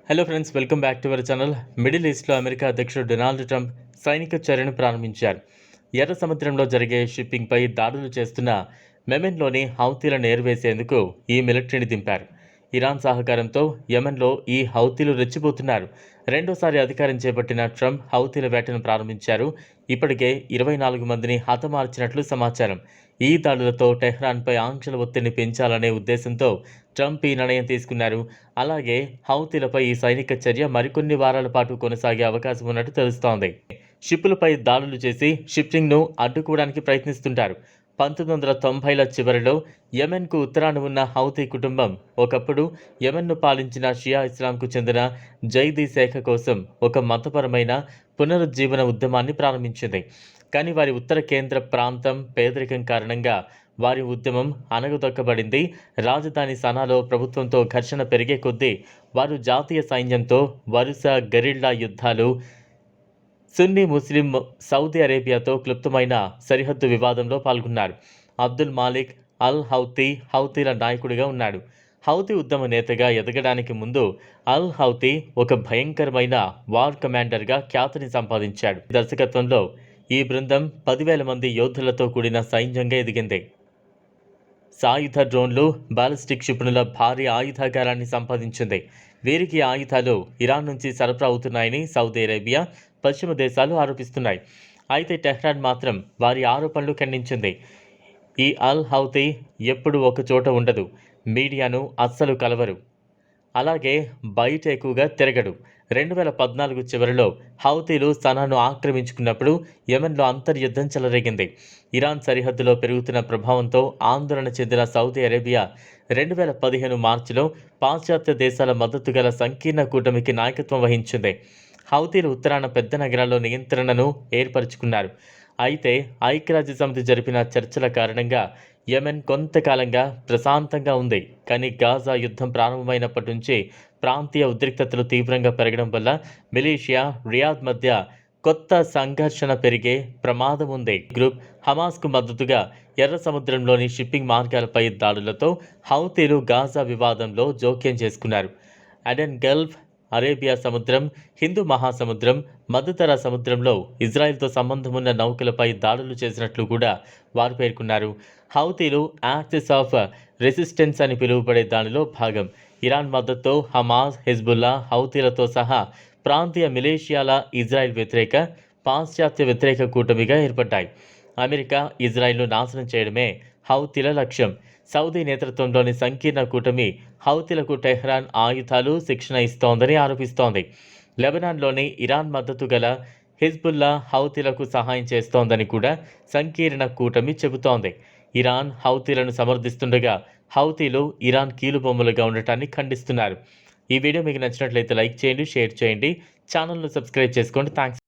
Hello friends, welcome back to our channel. Middle ఈస్ట్లో America అధ్యక్షుడు Donald Trump సైనిక చర్యను ప్రారంభించారు. ఎర్ర సముద్రంలో జరిగే షిప్పింగ్పై దాడులు చేస్తున్న యెమెన్లోని హౌతీలను ఏరివేసేందుకు ఈ మిలిటరీని దింపారు. ఇరాన్ సహకారంతో యెమెన్లో ఈ హౌతీలు రెచ్చిపోతున్నారు. రెండోసారి అధికారం చేపట్టిన ట్రంప్ హౌతీల వేటను ప్రారంభించారు. ఇప్పటికే 24 మందిని హతమార్చినట్లు సమాచారం. ఈ దాడులతో టెహ్రాన్పై ఆంక్షల ఒత్తిడిని పెంచాలనే ఉద్దేశంతో ట్రంప్ ఈ నిర్ణయం తీసుకున్నారు. అలాగే హౌతీలపై ఈ సైనిక చర్య మరికొన్ని వారాల పాటు కొనసాగే అవకాశం ఉన్నట్టు తెలుస్తోంది. షిప్పులపై దాడులు చేసి షిప్పింగ్ను అడ్డుకోవడానికి ప్రయత్నిస్తుంటారు. 1990ల చివరిలో యెమెన్కు ఉత్తరాన ఉన్న హౌతీ కుటుంబం ఒకప్పుడు యెమెన్ను పాలించిన షియా ఇస్లాంకు చెందిన జైదీ శాఖ కోసం ఒక మతపరమైన పునరుజ్జీవన ఉద్యమాన్ని ప్రారంభించింది. కానీ వారి ఉత్తర కేంద్ర ప్రాంతం పేదరికం కారణంగా వారి ఉద్యమం అణగదొక్కబడింది. రాజధాని సనాలో ప్రభుత్వంతో ఘర్షణ పెరిగే కొద్దీ వారు జాతీయ సైన్యంతో వరుస గెరిల్లా యుద్ధాలు, సున్నీ ముస్లిం సౌదీ అరేబియాతో క్లుప్తమైన సరిహద్దు వివాదంలో పాల్గొన్నారు. అబ్దుల్ మాలిక్ అల్ హౌతీ హౌతీల నాయకుడిగా ఉన్నాడు. హౌతీ ఉద్యమ నేతగా ఎదగడానికి ముందు అల్ హౌతీ ఒక భయంకరమైన వార్ కమాండర్గా ఖ్యాతిని సంపాదించాడు. దర్శకత్వంలో ఈ బృందం 10,000 మంది యోధులతో కూడిన సైన్యంగా ఎదిగింది. సాయుధ డ్రోన్లు, బాలిస్టిక్ క్షిపణుల భారీ ఆయుధాగారాన్ని సంపాదించింది. వీరికి ఆయుధాలు ఇరాన్ నుంచి సరఫరా అవుతున్నాయని సౌదీ అరేబియా, పశ్చిమ దేశాలు ఆరోపిస్తున్నాయి. అయితే టెహ్రాన్ మాత్రం వారి ఆరోపణలు ఖండించింది. ఈ అల్ హౌతీ ఎప్పుడు ఒక చోట ఉండదు, మీడియాను అస్సలు కలవరు, అలాగే బయట ఎక్కువగా తిరగడు. 2014 చివరిలో హౌతీలు సనాను ఆక్రమించుకున్నప్పుడు యెమెన్లో అంతర్యుద్ధం చెలరేగింది. ఇరాన్ సరిహద్దులో పెరుగుతున్న ప్రభావంతో ఆందోళన చెందిన సౌదీ అరేబియా 2015 మార్చిలో పాశ్చాత్య దేశాల మద్దతు గల సంకీర్ణ కూటమికి నాయకత్వం వహించింది. హౌతీలు ఉత్తరాన పెద్ద నగరాల్లో నియంత్రణను ఏర్పరచుకున్నారు. అయితే ఐక్యరాజ్య సమితి జరిపిన చర్చల కారణంగా యెమెన్ కొంతకాలంగా ప్రశాంతంగా ఉంది. కానీ గాజా యుద్ధం ప్రారంభమైనప్పటి నుంచి ప్రాంతీయ ఉద్రిక్తతలు తీవ్రంగా పెరగడం వల్ల మిలీషియా, రియాద్ మధ్య కొత్త సంఘర్షణ పెరిగే ప్రమాదం ఉంది. గ్రూప్ హమాస్కు మద్దతుగా ఎర్ర సముద్రంలోని షిప్పింగ్ మార్గాలపై దాడులతో హౌతీలు గాజా వివాదంలో జోక్యం చేసుకున్నారు. అడెన్ గల్ఫ్, అరేబియా సముద్రం, హిందూ మహాసముద్రం, మధ్యధరా సముద్రంలో ఇజ్రాయెల్తో సంబంధమున్న నౌకలపై దాడులు చేసినట్లు కూడా వారు పేర్కొన్నారు. హౌతీలు యాక్సిస్ ఆఫ్ రెసిస్టెన్స్ అని పిలువబడే దానిలో భాగం. ఇరాన్ మద్దతుతో హమాస్, హెజ్బుల్లా, హౌతీలతో సహా ప్రాంతీయ మిలీషియాల ఇజ్రాయెల్ వ్యతిరేక, పాశ్చాత్య వ్యతిరేక కూటమిగా ఏర్పడ్డాయి. అమెరికా, ఇజ్రాయెల్ను నాశనం చేయడమే హౌతీల లక్ష్యం. సౌదీ నేతృత్వంలోని సంకీర్ణ కూటమి హౌతీలకు టెహ్రాన్ ఆయుధాలు, శిక్షణ ఇస్తోందని ఆరోపిస్తోంది. లెబనాన్లోని ఇరాన్ మద్దతు గల హిజ్బుల్లా హౌతీలకు సహాయం చేస్తోందని కూడా సంకీర్ణ కూటమి చెబుతోంది. ఇరాన్ హౌతీలను సమర్థిస్తుండగా హౌతీలు ఇరాన్ కీలుబొమ్మలుగా ఉండటాన్ని ఖండిస్తున్నారు. ఈ వీడియో మీకు నచ్చినట్లయితే లైక్ చేయండి, షేర్ చేయండి, ఛానల్ను సబ్స్క్రైబ్ చేసుకోండి. థ్యాంక్స్.